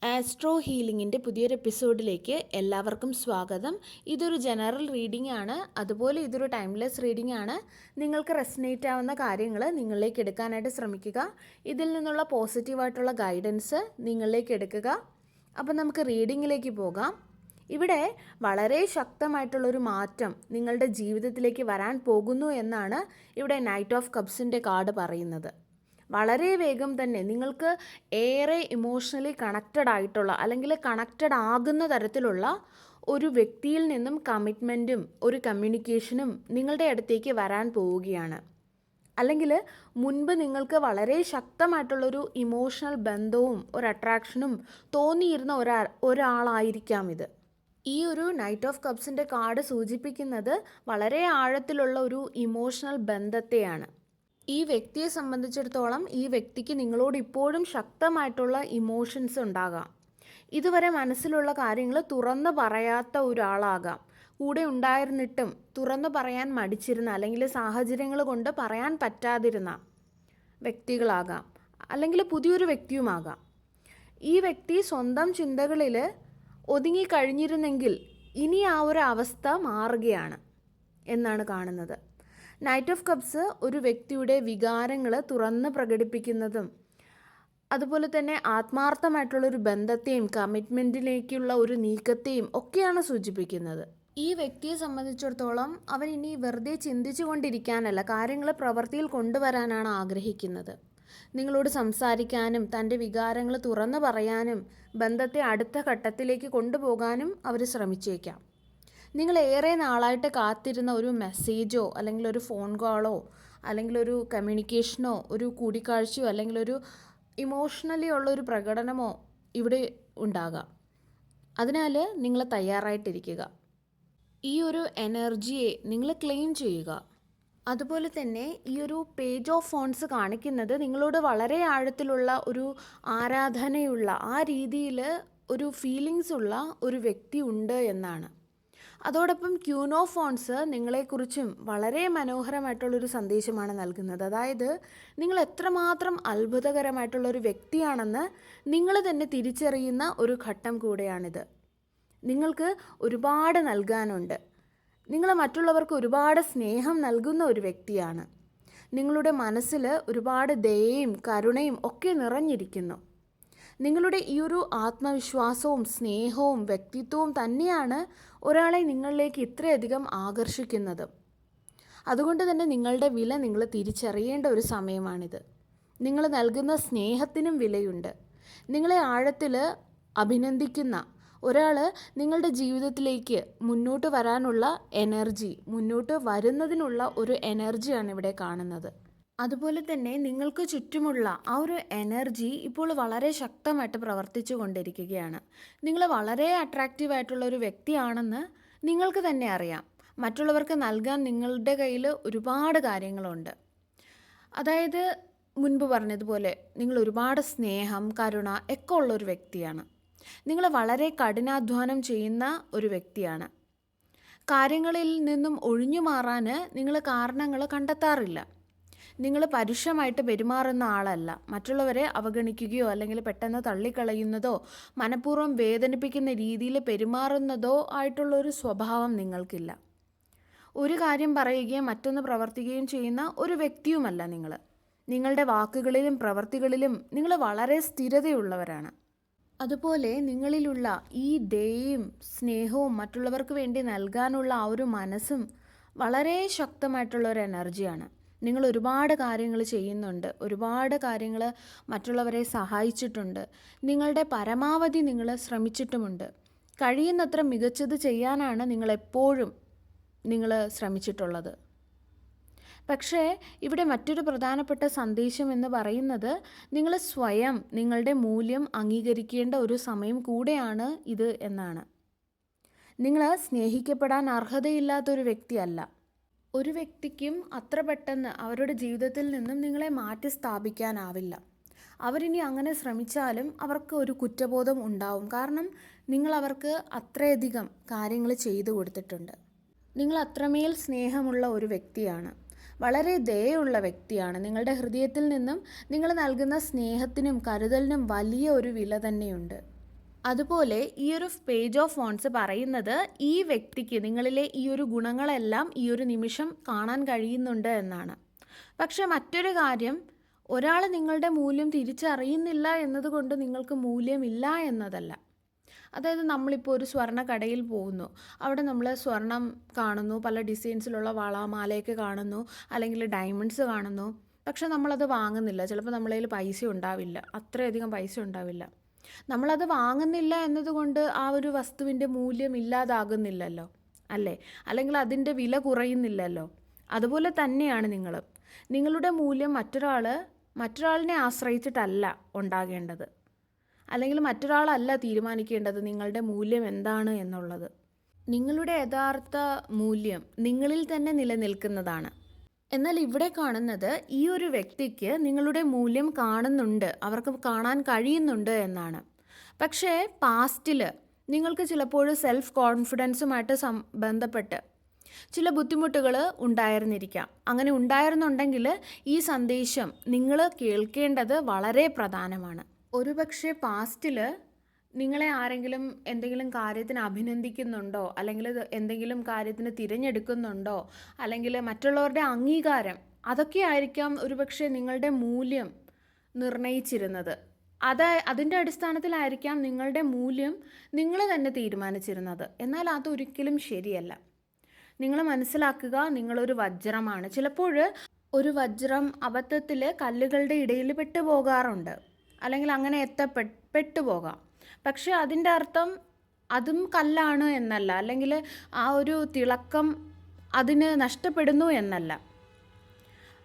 Astro ഹീലിംഗിൻ്റെ പുതിയൊരു എപ്പിസോഡിലേക്ക് എല്ലാവർക്കും സ്വാഗതം. ഇതൊരു ജനറൽ റീഡിംഗ് ആണ്, അതുപോലെ ഇതൊരു ടൈംലെസ് റീഡിംഗ് ആണ്. നിങ്ങൾക്ക് റെസനേറ്റ് ആവുന്ന കാര്യങ്ങൾ നിങ്ങളിലേക്ക് എടുക്കാനായിട്ട് ശ്രമിക്കുക. ഇതിൽ നിന്നുള്ള പോസിറ്റീവായിട്ടുള്ള ഗൈഡൻസ് നിങ്ങളിലേക്ക് എടുക്കുക. അപ്പം നമുക്ക് റീഡിങ്ങിലേക്ക് പോകാം. ഇവിടെ വളരെ ശക്തമായിട്ടുള്ളൊരു മാറ്റം നിങ്ങളുടെ ജീവിതത്തിലേക്ക് വരാൻ പോകുന്നു എന്നാണ് ഇവിടെ നൈറ്റ് ഓഫ് കപ്സിൻ്റെ കാർഡ് പറയുന്നത്. വളരെ വേഗം തന്നെ നിങ്ങൾക്ക് ഏറെ ഇമോഷണലി കണക്റ്റഡ് ആയിട്ടുള്ള അല്ലെങ്കിൽ കണക്റ്റഡ് ആകുന്ന തരത്തിലുള്ള ഒരു വ്യക്തിയിൽ നിന്നും കമ്മിറ്റ്മെൻറ്റും ഒരു കമ്മ്യൂണിക്കേഷനും നിങ്ങളുടെ അടുത്തേക്ക് വരാൻ പോവുകയാണ്. അല്ലെങ്കിൽ മുൻപ് നിങ്ങൾക്ക് വളരെ ശക്തമായിട്ടുള്ളൊരു ഇമോഷണൽ ബന്ധവും ഒരു അട്രാക്ഷനും തോന്നിയിരുന്ന ഒരാളായിരിക്കാം ഇത്. ഈ ഒരു നൈറ്റ് ഓഫ് കപ്സിൻ്റെ കാർഡ് സൂചിപ്പിക്കുന്നത് വളരെ ആഴത്തിലുള്ള ഒരു ഇമോഷണൽ ബന്ധത്തെയാണ്. ഈ വ്യക്തിയെ സംബന്ധിച്ചിടത്തോളം ഈ വ്യക്തിക്ക് നിങ്ങളോട് ഇപ്പോഴും ശക്തമായിട്ടുള്ള ഇമോഷൻസ് ഉണ്ടാകാം. ഇതുവരെ മനസ്സിലുള്ള കാര്യങ്ങൾ തുറന്നു പറയാത്ത ഒരാളാകാം. കൂടെ ഉണ്ടായിരുന്നിട്ടും തുറന്നു പറയാൻ മടിച്ചിരുന്ന അല്ലെങ്കിൽ സാഹചര്യങ്ങൾ കൊണ്ട് പറയാൻ പറ്റാതിരുന്ന വ്യക്തികളാകാം, അല്ലെങ്കിൽ പുതിയൊരു വ്യക്തിയുമാകാം. ഈ വ്യക്തി സ്വന്തം ചിന്തകളിൽ ഒതുങ്ങിക്കഴിഞ്ഞിരുന്നെങ്കിൽ ഇനി ആ ഒരു അവസ്ഥ മാറുകയാണ് എന്നാണ് കാണുന്നത്. നൈറ്റ് ഓഫ് കപ്സ് ഒരു വ്യക്തിയുടെ വികാരങ്ങൾ തുറന്ന് പ്രകടിപ്പിക്കുന്നതും അതുപോലെ തന്നെ ആത്മാർത്ഥമായിട്ടുള്ളൊരു ബന്ധത്തെയും കമ്മിറ്റ്മെൻറ്റിലേക്കുള്ള ഒരു നീക്കത്തെയും ഒക്കെയാണ് സൂചിപ്പിക്കുന്നത്. ഈ വ്യക്തിയെ സംബന്ധിച്ചിടത്തോളം അവൻ ഇനി വെറുതെ ചിന്തിച്ചു കൊണ്ടിരിക്കാനല്ല, കാര്യങ്ങൾ പ്രവൃത്തിയിൽ കൊണ്ടുവരാനാണ് ആഗ്രഹിക്കുന്നത്. നിങ്ങളോട് സംസാരിക്കാനും തൻ്റെ വികാരങ്ങൾ തുറന്നു പറയാനും ബന്ധത്തെ അടുത്ത ഘട്ടത്തിലേക്ക് കൊണ്ടുപോകാനും അവർ ശ്രമിച്ചേക്കാം. നിങ്ങൾ ഏറെ നാളായിട്ട് കാത്തിരുന്ന ഒരു മെസ്സേജോ അല്ലെങ്കിൽ ഒരു ഫോൺ കോളോ അല്ലെങ്കിൽ ഒരു കമ്മ്യൂണിക്കേഷനോ ഒരു കൂടിക്കാഴ്ചയോ അല്ലെങ്കിൽ ഒരു ഇമോഷണലി ഉള്ളൊരു പ്രകടനമോ ഇവിടെ ഉണ്ടാകാം. അതിനാൽ നിങ്ങൾ തയ്യാറായിട്ടിരിക്കുക. ഈ ഒരു എനർജിയെ നിങ്ങൾ ക്ലെയിം ചെയ്യുക. അതുപോലെ തന്നെ ഈ ഒരു പേജ് ഓഫ് ഫോൺസ് കാണിക്കുന്നത് നിങ്ങളോട് വളരെ ആഴത്തിലുള്ള ഒരു ആരാധനയുള്ള ആ രീതിയിൽ ഒരു ഫീലിങ്സ് ഉള്ള ഒരു വ്യക്തി ഉണ്ട് എന്നാണ്. അതോടൊപ്പം ക്യൂൻ ഓഫ് ഫോൺസ് നിങ്ങളെക്കുറിച്ചും വളരെ മനോഹരമായിട്ടുള്ളൊരു സന്ദേശമാണ് നൽകുന്നത്. അതായത് നിങ്ങൾ എത്രമാത്രം അത്ഭുതകരമായിട്ടുള്ളൊരു വ്യക്തിയാണെന്ന് നിങ്ങൾ തന്നെ തിരിച്ചറിയുന്ന ഒരു ഘട്ടം കൂടെയാണിത്. നിങ്ങൾക്ക് ഒരുപാട് നൽകാനുണ്ട്. നിങ്ങൾ മറ്റുള്ളവർക്ക് ഒരുപാട് സ്നേഹം നൽകുന്ന ഒരു വ്യക്തിയാണ്. നിങ്ങളുടെ മനസ്സിൽ ഒരുപാട് ദയയും കരുണയും ഒക്കെ നിറഞ്ഞിരിക്കുന്നു. നിങ്ങളുടെ ഈ ഒരു ആത്മവിശ്വാസവും സ്നേഹവും വ്യക്തിത്വവും തന്നെയാണ് ഒരാളെ നിങ്ങളിലേക്ക് ഇത്രയധികം ആകർഷിക്കുന്നത്. അതുകൊണ്ട് തന്നെ നിങ്ങളുടെ വില നിങ്ങൾ തിരിച്ചറിയേണ്ട ഒരു സമയമാണിത്. നിങ്ങൾ നൽകുന്ന സ്നേഹത്തിനും വിലയുണ്ട്. നിങ്ങളെ ആഴത്തിൽ അഭിനന്ദിക്കുന്ന ഒരാൾ നിങ്ങളുടെ ജീവിതത്തിലേക്ക് മുന്നോട്ട് വരാനുള്ള എനർജി, മുന്നോട്ട് വരുന്നതിനുള്ള ഒരു എനർജിയാണ് ഇവിടെ കാണുന്നത്. അതുപോലെ തന്നെ നിങ്ങൾക്ക് ചുറ്റുമുള്ള ആ ഒരു എനർജി ഇപ്പോൾ വളരെ ശക്തമായിട്ട് പ്രവർത്തിച്ചു കൊണ്ടിരിക്കുകയാണ്. നിങ്ങൾ വളരെ അട്രാക്റ്റീവായിട്ടുള്ള ഒരു വ്യക്തിയാണെന്ന് നിങ്ങൾക്ക് തന്നെ അറിയാം. മറ്റുള്ളവർക്ക് നൽകാൻ നിങ്ങളുടെ കയ്യിൽ ഒരുപാട് കാര്യങ്ങളുണ്ട്. അതായത് മുൻപ് പറഞ്ഞതുപോലെ നിങ്ങൾ ഒരുപാട് സ്നേഹം, കരുണ ഒക്കെ ഉള്ളൊരു വ്യക്തിയാണ്. നിങ്ങൾ വളരെ കഠിനാധ്വാനം ചെയ്യുന്ന ഒരു വ്യക്തിയാണ്. കാര്യങ്ങളിൽ നിന്നും ഒഴിഞ്ഞു മാറാൻ നിങ്ങൾ കാരണങ്ങൾ കണ്ടെത്താറില്ല. നിങ്ങൾ പരുഷമായിട്ട് പെരുമാറുന്ന ആളല്ല. മറ്റുള്ളവരെ അവഗണിക്കുകയോ അല്ലെങ്കിൽ പെട്ടെന്ന് തള്ളിക്കളയുന്നതോ മനഃപൂർവ്വം വേദനിപ്പിക്കുന്ന രീതിയിൽ പെരുമാറുന്നതോ ആയിട്ടുള്ളൊരു സ്വഭാവം നിങ്ങൾക്കില്ല. ഒരു കാര്യം പറയുകയും മറ്റൊന്ന് പ്രവർത്തിക്കുകയും ചെയ്യുന്ന ഒരു വ്യക്തിയുമല്ല നിങ്ങൾ. നിങ്ങളുടെ വാക്കുകളിലും പ്രവൃത്തികളിലും നിങ്ങൾ വളരെ സ്ഥിരതയുള്ളവരാണ്. അതുപോലെ നിങ്ങളിലുള്ള ഈ ദയയും സ്നേഹവും മറ്റുള്ളവർക്ക് വേണ്ടി നൽകാനുള്ള ആ ഒരു മനസ്സും വളരെ ശക്തമായിട്ടുള്ള ഒരു എനർജിയാണ്. നിങ്ങൾ ഒരുപാട് കാര്യങ്ങൾ ചെയ്യുന്നുണ്ട്, ഒരുപാട് കാര്യങ്ങൾ മറ്റുള്ളവരെ സഹായിച്ചിട്ടുണ്ട്, നിങ്ങളുടെ പരമാവധി നിങ്ങൾ ശ്രമിച്ചിട്ടുമുണ്ട്. കഴിയുന്നത്ര മികച്ചത് ചെയ്യാനാണ് നിങ്ങളെപ്പോഴും ശ്രമിച്ചിട്ടുള്ളത്. പക്ഷേ ഇവിടെ മറ്റൊരു പ്രധാനപ്പെട്ട സന്ദേശം എന്ന് പറയുന്നത് നിങ്ങൾ സ്വയം നിങ്ങളുടെ മൂല്യം അംഗീകരിക്കേണ്ട ഒരു സമയം കൂടെയാണ് ഇത് എന്നാണ്. നിങ്ങൾ സ്നേഹിക്കപ്പെടാൻ അർഹതയില്ലാത്തൊരു വ്യക്തിയല്ല. ഒരു വ്യക്തിക്കും അത്ര പെട്ടെന്ന് അവരുടെ ജീവിതത്തിൽ നിന്നും നിങ്ങളെ മാറ്റി സ്ഥാപിക്കാനാവില്ല. അവരിനി അങ്ങനെ ശ്രമിച്ചാലും അവർക്ക് ഒരു കുറ്റബോധം ഉണ്ടാവും. കാരണം നിങ്ങൾ അവർക്ക് അത്രയധികം കാര്യങ്ങൾ ചെയ്തു കൊടുത്തിട്ടുണ്ട്. നിങ്ങൾ അത്രമേൽ സ്നേഹമുള്ള ഒരു വ്യക്തിയാണ്, വളരെ ദയയുള്ള വ്യക്തിയാണ്. നിങ്ങളുടെ ഹൃദയത്തിൽ നിന്നും നിങ്ങൾ നൽകുന്ന സ്നേഹത്തിനും കരുതലിനും വലിയ ഒരു വില തന്നെയുണ്ട്. അതുപോലെ ഈ ഒരു പേജ് ഓഫ് ഫോൺസ് പറയുന്നത് ഈ വ്യക്തിക്ക് നിങ്ങളിലെ ഈ ഒരു ഗുണങ്ങളെല്ലാം ഈ ഒരു നിമിഷം കാണാൻ കഴിയുന്നുണ്ട് എന്നാണ്. പക്ഷെ മറ്റൊരു കാര്യം, ഒരാൾ നിങ്ങളുടെ മൂല്യം തിരിച്ചറിയുന്നില്ല എന്നതുകൊണ്ട് നിങ്ങൾക്ക് മൂല്യമില്ല എന്നതല്ല. അതായത് നമ്മളിപ്പോൾ ഒരു സ്വർണ്ണ കടയിൽ പോകുന്നു, അവിടെ നമ്മൾ സ്വർണം കാണുന്നു, പല ഡിസൈൻസിലുള്ള വള മാലയൊക്കെ കാണുന്നു, അല്ലെങ്കിൽ ഡയമണ്ട്സ് കാണുന്നു. പക്ഷെ നമ്മളത് വാങ്ങുന്നില്ല. ചിലപ്പോൾ നമ്മളെ കയ്യിൽ പൈസ ഉണ്ടാവില്ല, അത്രയധികം പൈസ ഉണ്ടാവില്ല. നമ്മളത് വാങ്ങുന്നില്ല എന്നതുകൊണ്ട് ആ ഒരു വസ്തുവിൻ്റെ മൂല്യം ഇല്ലാതാകുന്നില്ലല്ലോ, അല്ലേ? അല്ലെങ്കിൽ അതിൻ്റെ വില കുറയുന്നില്ലല്ലോ. അതുപോലെ തന്നെയാണ് നിങ്ങളുടെ മൂല്യം മറ്റൊരാളിനെ ആശ്രയിച്ചിട്ടല്ല ഉണ്ടാകേണ്ടത്, അല്ലെങ്കിൽ മറ്റൊരാളല്ല തീരുമാനിക്കേണ്ടത് നിങ്ങളുടെ മൂല്യം എന്താണ് എന്നുള്ളത്. നിങ്ങളുടെ യഥാർത്ഥ മൂല്യം നിങ്ങളിൽ തന്നെ നിലനിൽക്കുന്നതാണ്. എന്നാൽ ഇവിടെ കാണുന്നത് ഈ ഒരു വ്യക്തിക്ക് നിങ്ങളുടെ മൂല്യം കാണുന്നുണ്ട്, അവർക്ക് കാണാൻ കഴിയുന്നുണ്ട് എന്നാണ്. പക്ഷേ പാസ്റ്റിൽ നിങ്ങൾക്ക് ചിലപ്പോൾ സെൽഫ് കോൺഫിഡൻസുമായിട്ട് ബന്ധപ്പെട്ട് ചില ബുദ്ധിമുട്ടുകൾ ഉണ്ടായിരുന്നിരിക്കാം. അങ്ങനെ ഉണ്ടായിരുന്നുണ്ടെങ്കിൽ ഈ സന്ദേശം നിങ്ങൾ കേൾക്കേണ്ടത് വളരെ പ്രധാനമാണ്. ഒരുപക്ഷെ പാസ്റ്റിൽ നിങ്ങളെ ആരെങ്കിലും എന്തെങ്കിലും കാര്യത്തിന് അഭിനന്ദിക്കുന്നുണ്ടോ, അല്ലെങ്കിൽ എന്തെങ്കിലും കാര്യത്തിന് തിരഞ്ഞെടുക്കുന്നുണ്ടോ, അല്ലെങ്കിൽ മറ്റുള്ളവരുടെ അംഗീകാരം, അതൊക്കെ ആയിരിക്കാം ഒരുപക്ഷെ നിങ്ങളുടെ മൂല്യം നിർണയിച്ചിരുന്നത്. അതിൻ്റെ അടിസ്ഥാനത്തിലായിരിക്കാം നിങ്ങളുടെ മൂല്യം നിങ്ങൾ തന്നെ തീരുമാനിച്ചിരുന്നത്. എന്നാൽ അതൊരിക്കലും ശരിയല്ല. നിങ്ങൾ മനസ്സിലാക്കുക, നിങ്ങളൊരു വജ്രമാണ്. ചിലപ്പോൾ ഒരു വജ്രം അബദ്ധത്തിൽ കല്ലുകളുടെ ഇടയിൽ പെട്ടുപോകാറുണ്ട്, അല്ലെങ്കിൽ അങ്ങനെ പെട്ടുപോകാം. പക്ഷെ അതിൻ്റെ അർത്ഥം അതും കല്ലാണ് എന്നല്ല, അല്ലെങ്കിൽ ആ ഒരു തിളക്കം അതിന് നഷ്ടപ്പെടുന്നു എന്നല്ല.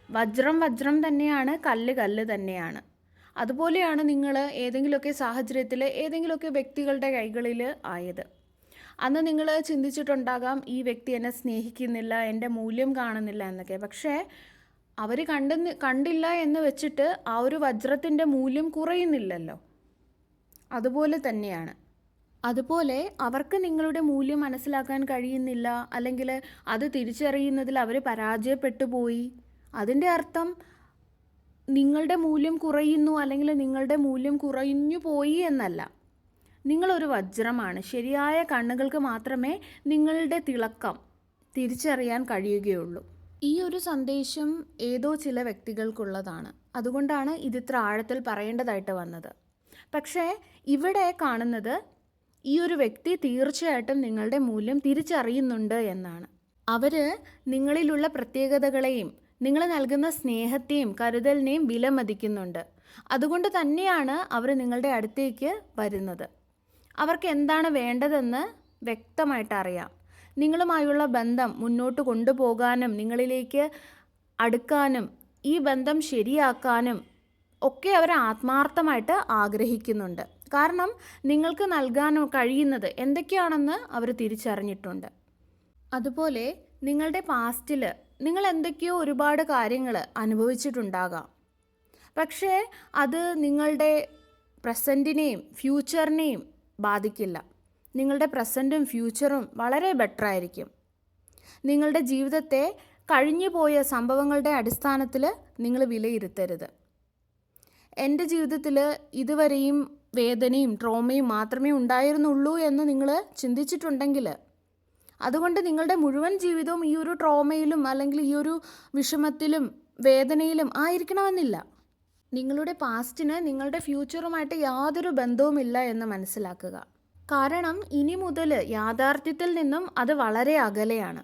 വജ്രം തന്നെയാണ്, കല്ല് തന്നെയാണ്. അതുപോലെയാണ് നിങ്ങൾ ഏതെങ്കിലുമൊക്കെ സാഹചര്യത്തിൽ ഏതെങ്കിലുമൊക്കെ വ്യക്തികളുടെ കൈകളിൽ ആയത്. അന്ന് നിങ്ങൾ ചിന്തിച്ചിട്ടുണ്ടാകാം, ഈ വ്യക്തി എന്നെ സ്നേഹിക്കുന്നില്ല, എൻ്റെ മൂല്യം കാണുന്നില്ല എന്നൊക്കെ. പക്ഷേ അവർ കണ്ടില്ല എന്ന് വെച്ചിട്ട് ആ ഒരു വജ്രത്തിൻ്റെ മൂല്യം കുറയുന്നില്ലല്ലോ. അതുപോലെ തന്നെയാണ്. അതുപോലെ അവർക്ക് നിങ്ങളുടെ മൂല്യം മനസ്സിലാക്കാൻ കഴിയുന്നില്ല, അല്ലെങ്കിൽ അത് തിരിച്ചറിയുന്നതിൽ അവർ പരാജയപ്പെട്ടു പോയി. അതിൻ്റെ അർത്ഥം നിങ്ങളുടെ മൂല്യം കുറയുന്നു, അല്ലെങ്കിൽ നിങ്ങളുടെ മൂല്യം കുറഞ്ഞു പോയി എന്നല്ല. നിങ്ങളൊരു വജ്രമാണ്. ശരിയായ കണ്ണുകൾക്ക് മാത്രമേ നിങ്ങളുടെ തിളക്കം തിരിച്ചറിയാൻ കഴിയുകയുള്ളൂ. ഈ ഒരു സന്ദേശം ഏതോ ചില വ്യക്തികൾക്കുള്ളതാണ്. അതുകൊണ്ടാണ് ഇതിത്ര ആഴത്തിൽ പറയേണ്ടതായിട്ട് വന്നത്. പക്ഷേ ഇവിടെ കാണുന്നത് ഈ ഒരു വ്യക്തി തീർച്ചയായിട്ടും നിങ്ങളുടെ മൂല്യം തിരിച്ചറിയുന്നുണ്ട് എന്നാണ്. അവർ നിങ്ങളിലുള്ള പ്രത്യേകതകളെയും നിങ്ങൾ നൽകുന്ന സ്നേഹത്തെയും കരുതലിനെയും വിലമതിക്കുന്നുണ്ട്. അതുകൊണ്ട് തന്നെയാണ് അവർ നിങ്ങളുടെ അടുത്തേക്ക് വരുന്നത്. അവർക്ക് എന്താണ് വേണ്ടതെന്ന് വ്യക്തമായിട്ട് അറിയാം. നിങ്ങളുമായുള്ള ബന്ധം മുന്നോട്ട് കൊണ്ടുപോകാനും നിങ്ങളിലേക്ക് അടുക്കാനും ഈ ബന്ധം ശരിയാക്കാനും ഒക്കെ അവർ ആത്മാർത്ഥമായിട്ട് ആഗ്രഹിക്കുന്നുണ്ട്. കാരണം നിങ്ങൾക്ക് നൽകാൻ കഴിയുന്നത് എന്തൊക്കെയാണെന്ന് അവർ തിരിച്ചറിഞ്ഞിട്ടുണ്ട്. അതുപോലെ നിങ്ങളുടെ പാസ്റ്റിൽ നിങ്ങൾ എന്തൊക്കെയോ ഒരുപാട് കാര്യങ്ങൾ അനുഭവിച്ചിട്ടുണ്ടാകാം. പക്ഷേ അത് നിങ്ങളുടെ പ്രസൻറ്റിനെയും ഫ്യൂച്ചറിനെയും ബാധിക്കില്ല. നിങ്ങളുടെ പ്രസൻറ്റും ഫ്യൂച്ചറും വളരെ ബെറ്റർ ആയിരിക്കും. നിങ്ങളുടെ ജീവിതത്തെ കഴിഞ്ഞുപോയ സംഭവങ്ങളുടെ അടിസ്ഥാനത്തിൽ നിങ്ങൾ വിലയിരുത്തരുത്. എൻ്റെ ജീവിതത്തിൽ ഇതുവരെയും വേദനയും ട്രോമയും മാത്രമേ ഉണ്ടായിരുന്നുള്ളൂ എന്ന് നിങ്ങൾ ചിന്തിച്ചിട്ടുണ്ടെങ്കിൽ, അതുകൊണ്ട് നിങ്ങളുടെ മുഴുവൻ ജീവിതവും ഈ ഒരു ട്രോമയിലും അല്ലെങ്കിൽ ഈ ഒരു വിഷമത്തിലും വേദനയിലും ആയിരിക്കണമെന്നില്ല. നിങ്ങളുടെ പാസ്റ്റിന് നിങ്ങളുടെ ഫ്യൂച്ചറുമായിട്ട് യാതൊരു ബന്ധവുമില്ല എന്ന് മനസ്സിലാക്കുക. കാരണം ഇനി മുതൽ യാഥാർത്ഥ്യത്തിൽ നിന്നും അത് വളരെ അകലെയാണ്.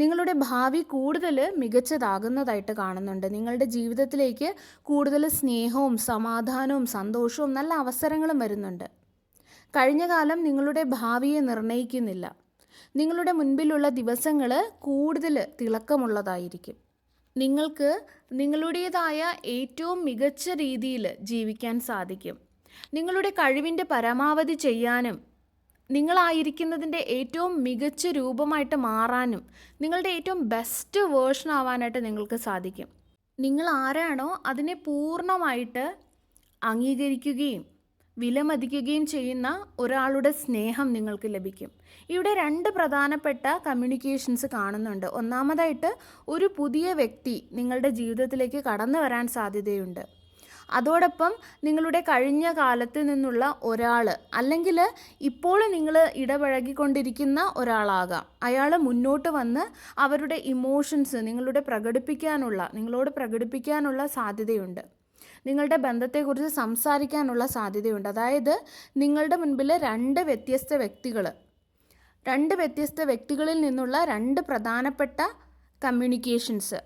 നിങ്ങളുടെ ഭാവി കൂടുതൽ മികച്ചതാകുന്നതായിട്ട് കാണുന്നുണ്ട്. നിങ്ങളുടെ ജീവിതത്തിലേക്ക് കൂടുതൽ സ്നേഹവും സമാധാനവും സന്തോഷവും നല്ല അവസരങ്ങളും വരുന്നുണ്ട്. കഴിഞ്ഞ കാലം നിങ്ങളുടെ ഭാവിയെ നിർണ്ണയിക്കുന്നില്ല. നിങ്ങളുടെ മുൻപിലുള്ള ദിവസങ്ങൾ കൂടുതൽ തിളക്കമുള്ളതായിരിക്കും. നിങ്ങൾക്ക് നിങ്ങളുടേതായ ഏറ്റവും മികച്ച രീതിയിൽ ജീവിക്കാൻ സാധിക്കും. നിങ്ങളുടെ കഴിവിൻ്റെ പരമാവധി ചെയ്യാനും നിങ്ങളായിരിക്കുന്നതിൻ്റെ ഏറ്റവും മികച്ച രൂപമായിട്ട് മാറാനും നിങ്ങളുടെ ഏറ്റവും ബെസ്റ്റ് വേർഷൻ ആവാനായിട്ട് നിങ്ങൾക്ക് സാധിക്കും. നിങ്ങൾ ആരാണോ അതിനെ പൂർണ്ണമായിട്ട് അംഗീകരിക്കുകയും വിലമതിക്കുകയും ചെയ്യുന്ന ഒരാളുടെ സ്നേഹം നിങ്ങൾക്ക് ലഭിക്കും. ഇവിടെ 2 പ്രധാനപ്പെട്ട കമ്മ്യൂണിക്കേഷൻസ് കാണുന്നുണ്ട്. ഒന്നാമതായിട്ട് ഒരു പുതിയ വ്യക്തി നിങ്ങളുടെ ജീവിതത്തിലേക്ക് കടന്നു വരാൻ സാധ്യതയുണ്ട്. അതോടൊപ്പം നിങ്ങളുടെ കഴിഞ്ഞ കാലത്ത് നിന്നുള്ള ഒരാൾ, അല്ലെങ്കിൽ ഇപ്പോൾ നിങ്ങൾ ഇടപഴകിക്കൊണ്ടിരിക്കുന്ന ഒരാളാകാം. അയാൾ മുന്നോട്ട് വന്ന് അവരുടെ ഇമോഷൻസ് നിങ്ങളോട് പ്രകടിപ്പിക്കാനുള്ള സാധ്യതയുണ്ട്. നിങ്ങളുടെ ബന്ധത്തെക്കുറിച്ച് സംസാരിക്കാനുള്ള സാധ്യതയുണ്ട്. അതായത് നിങ്ങളുടെ മുൻപിൽ രണ്ട് വ്യത്യസ്ത വ്യക്തികളിൽ നിന്നുള്ള രണ്ട് പ്രധാനപ്പെട്ട കമ്മ്യൂണിക്കേഷൻസ്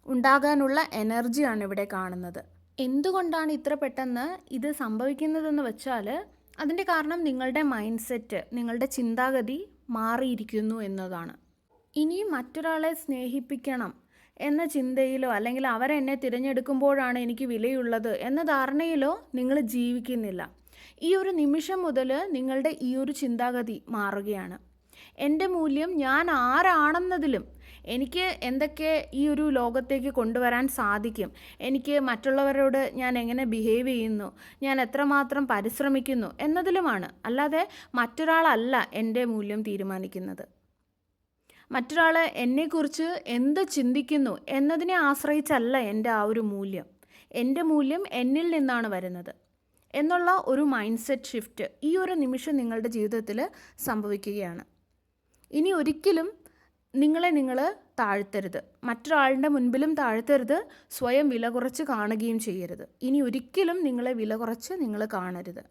ഉണ്ടാകാനുള്ള എനർജിയാണ് ഇവിടെ കാണുന്നത്. എന്തുകൊണ്ടാണ് ഇത്ര പെട്ടെന്ന് ഇത് സംഭവിക്കുന്നതെന്ന് വെച്ചാൽ അതിൻ്റെ കാരണം നിങ്ങളുടെ മൈൻഡ് സെറ്റ്, നിങ്ങളുടെ ചിന്താഗതി മാറിയിരിക്കുന്നു എന്നതാണ്. ഇനി മറ്റൊരാളെ സ്നേഹിപ്പിക്കണം എന്ന ചിന്തയിലോ അല്ലെങ്കിൽ അവരെന്നെ തിരഞ്ഞെടുക്കുമ്പോഴാണ് എനിക്ക് വിലയുള്ളത് എന്ന ധാരണയിലോ നിങ്ങൾ ജീവിക്കുന്നില്ല. ഈ ഒരു നിമിഷം മുതൽ നിങ്ങളുടെ ഈ ഒരു ചിന്താഗതി മാറുകയാണ്. എൻ്റെ മൂല്യം ഞാൻ ആരാണെന്നതിലും എനിക്ക് എന്തൊക്കെ ഈ ഒരു ലോകത്തേക്ക് കൊണ്ടുവരാൻ സാധിക്കും, എനിക്ക് മറ്റുള്ളവരോട് ഞാൻ എങ്ങനെ ബിഹേവ് ചെയ്യുന്നു, ഞാൻ എത്രമാത്രം പരിശ്രമിക്കുന്നു എന്നതിലുമാണ്. അല്ലാതെ മറ്റൊരാളല്ല എൻ്റെ മൂല്യം തീരുമാനിക്കുന്നത്. മറ്റൊരാൾ എന്നെക്കുറിച്ച് എന്ത് ചിന്തിക്കുന്നു എന്നതിനെ ആശ്രയിച്ചല്ല എൻ്റെ ആ ഒരു മൂല്യം. എൻ്റെ മൂല്യം എന്നിൽ നിന്നാണ് വരുന്നത് എന്നുള്ള ഒരു മൈൻഡ് സെറ്റ് ഷിഫ്റ്റ് ഈ ഒരു നിമിഷം നിങ്ങളുടെ ജീവിതത്തിൽ സംഭവിക്കുകയാണ്. ഇനി ഒരിക്കലും നിങ്ങൾ താഴ്ത്തരുത്, മറ്റൊരാളുടെ മുൻപിലും താഴ്ത്തരുത്, സ്വയം വില കുറച്ച് കാണുകയും ചെയ്യരുത്. ഇനി ഒരിക്കലും നിങ്ങളെ വില കുറച്ച് നിങ്ങൾ കാണരുത്.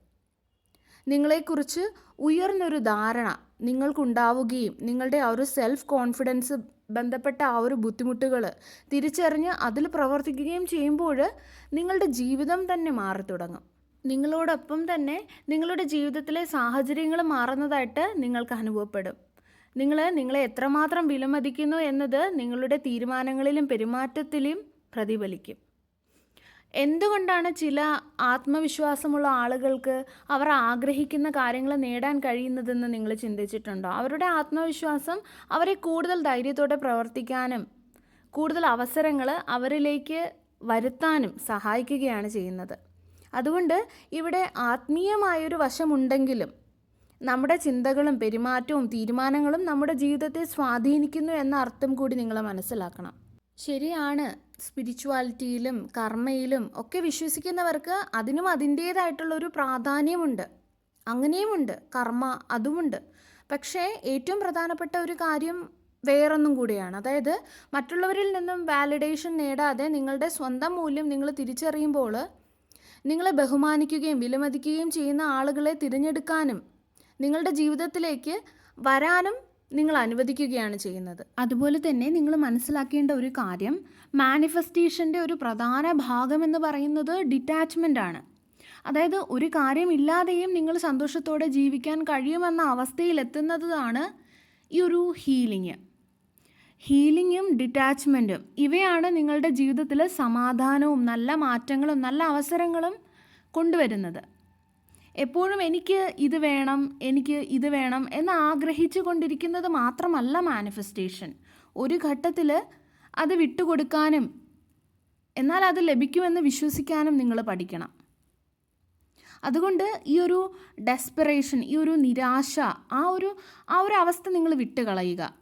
നിങ്ങളെക്കുറിച്ച് ഉയർന്നൊരു ധാരണ നിങ്ങൾക്കുണ്ടാവുകയും നിങ്ങളുടെ ആ ഒരു സെൽഫ് കോൺഫിഡൻസ് ബന്ധപ്പെട്ട ആ ഒരു ബുദ്ധിമുട്ടുകൾ തിരിച്ചറിഞ്ഞ് അതിൽ പ്രവർത്തിക്കുകയും ചെയ്യുമ്പോൾ നിങ്ങളുടെ ജീവിതം തന്നെ മാറി തുടങ്ങും. നിങ്ങളോടൊപ്പം തന്നെ നിങ്ങളുടെ ജീവിതത്തിലെ സാഹചര്യങ്ങൾ മാറുന്നതായിട്ട് നിങ്ങൾക്ക് അനുഭവപ്പെടും. നിങ്ങളെ എത്രമാത്രം വിലമതിക്കുന്നു എന്നത് നിങ്ങളുടെ തീരുമാനങ്ങളിലും പെരുമാറ്റത്തിലും പ്രതിഫലിക്കും. എന്തുകൊണ്ടാണ് ചില ആത്മവിശ്വാസമുള്ള ആളുകൾക്ക് അവർ ആഗ്രഹിക്കുന്ന കാര്യങ്ങൾ നേടാൻ കഴിയുന്നതെന്ന് നിങ്ങൾ ചിന്തിച്ചിട്ടുണ്ടോ? അവരുടെ ആത്മവിശ്വാസം അവരെ കൂടുതൽ ധൈര്യത്തോടെ പ്രവർത്തിക്കാനും കൂടുതൽ അവസരങ്ങൾ അവരിലേക്ക് വരുത്താനും സഹായിക്കുകയാണ് ചെയ്യുന്നത്. അതുകൊണ്ട് ഇവിടെ ആത്മീയമായൊരു വശമുണ്ടെങ്കിലും നമ്മുടെ ചിന്തകളും പെരുമാറ്റവും തീരുമാനങ്ങളും നമ്മുടെ ജീവിതത്തെ സ്വാധീനിക്കുന്നു എന്ന അർത്ഥം കൂടി നിങ്ങൾ മനസ്സിലാക്കണം. ശരിയാണ്, സ്പിരിച്വാലിറ്റിയിലും കർമ്മയിലും ഒക്കെ വിശ്വസിക്കുന്നവർക്ക് അതിനും അതിൻ്റേതായിട്ടുള്ളൊരു പ്രാധാന്യമുണ്ട്. അങ്ങനെയുമുണ്ട്, കർമ്മ അതുമുണ്ട്. പക്ഷേ ഏറ്റവും പ്രധാനപ്പെട്ട ഒരു കാര്യം വേറൊന്നും കൂടിയാണ്. അതായത് മറ്റുള്ളവരിൽ നിന്നും വാലിഡേഷൻ നേടാതെ നിങ്ങളുടെ സ്വന്തം മൂല്യം നിങ്ങൾ തിരിച്ചറിയുമ്പോൾ നിങ്ങളെ ബഹുമാനിക്കുകയും വിലമതിക്കുകയും ചെയ്യുന്ന ആളുകളെ തിരഞ്ഞെടുക്കാനും നിങ്ങളുടെ ജീവിതത്തിലേക്ക് വരാനും നിങ്ങൾ അനുവദിക്കുകയാണ് ചെയ്യുന്നത്. അതുപോലെ തന്നെ നിങ്ങൾ മനസ്സിലാക്കേണ്ട ഒരു കാര്യം, മാനിഫെസ്റ്റേഷൻ്റെ ഒരു പ്രധാന ഭാഗമെന്ന് പറയുന്നത് ഡിറ്റാച്ച്മെൻ്റ് ആണ്. അതായത് ഒരു കാര്യമില്ലാതെയും നിങ്ങൾ സന്തോഷത്തോടെ ജീവിക്കാൻ കഴിയുമെന്ന അവസ്ഥയിലെത്തുന്നതാണ് ഈ ഒരു ഹീലിങ്ങും ഡിറ്റാച്ച്മെൻറ്റും. ഇവയാണ് നിങ്ങളുടെ ജീവിതത്തിൽ സമാധാനവും നല്ല മാറ്റങ്ങളും നല്ല അവസരങ്ങളും കൊണ്ടുവരുന്നത്. എപ്പോഴും എനിക്ക് ഇത് വേണം എന്ന് ആഗ്രഹിച്ചു കൊണ്ടിരിക്കുന്നത് മാത്രമല്ല മാനിഫെസ്റ്റേഷൻ. ഒരു ഘട്ടത്തിൽ അത് വിട്ടുകൊടുക്കാനും എന്നാൽ അത് ലഭിക്കുമെന്ന് വിശ്വസിക്കാനും നിങ്ങൾ പഠിക്കണം. അതുകൊണ്ട് ഈ ഒരു ഡെസ്പറേഷൻ, ഈ ഒരു നിരാശ, ആ ഒരു അവസ്ഥ നിങ്ങൾ വിട്ടുകളയുക.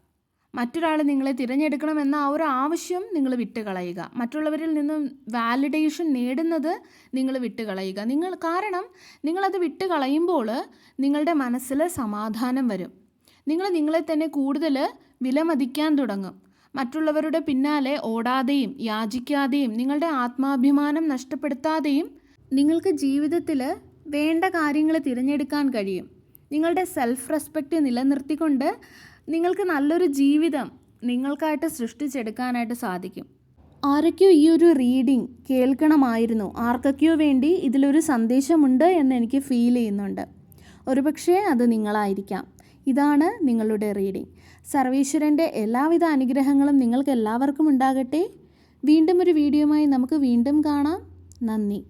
മറ്റൊരാൾ നിങ്ങളെ തിരഞ്ഞെടുക്കണമെന്ന ആ ഒരു ആവശ്യം നിങ്ങൾ വിട്ടുകളയുക. മറ്റുള്ളവരിൽ നിന്നും വാലിഡേഷൻ നേടുന്നത് നിങ്ങൾ വിട്ടുകളയുക. കാരണം നിങ്ങളത് വിട്ടുകളയുമ്പോൾ നിങ്ങളുടെ മനസ്സിൽ സമാധാനം വരും. നിങ്ങളെ തന്നെ കൂടുതൽ വിലമതിക്കാൻ തുടങ്ങും. മറ്റുള്ളവരുടെ പിന്നാലെ ഓടാതെയും യാചിക്കാതെയും നിങ്ങളുടെ ആത്മാഭിമാനം നഷ്ടപ്പെടുത്താതെയും നിങ്ങൾക്ക് ജീവിതത്തിൽ വേണ്ട കാര്യങ്ങൾ തിരഞ്ഞെടുക്കാൻ കഴിയും. നിങ്ങളുടെ സെൽഫ് റെസ്പെക്റ്റ് നിലനിർത്തിക്കൊണ്ട് നിങ്ങൾക്ക് നല്ലൊരു ജീവിതം നിങ്ങൾക്കായിട്ട് സൃഷ്ടിച്ചെടുക്കാനായിട്ട് സാധിക്കും. ആരൊക്കെയോ ഈ ഒരു റീഡിംഗ് കേൾക്കണമായിരുന്നു, ആർക്കൊക്കെയോ വേണ്ടി ഇതിലൊരു സന്ദേശമുണ്ട് എന്ന് എനിക്ക് ഫീൽ ചെയ്യുന്നുണ്ട്. ഒരുപക്ഷെ അത് നിങ്ങളായിരിക്കാം. ഇതാണ് നിങ്ങളുടെ റീഡിംഗ്. സർവേശ്വരൻ്റെ എല്ലാവിധ അനുഗ്രഹങ്ങളും നിങ്ങൾക്ക് എല്ലാവർക്കും ഉണ്ടാകട്ടെ. വീണ്ടും ഒരു വീഡിയോയുമായി നമുക്ക് വീണ്ടും കാണാം. നന്ദി.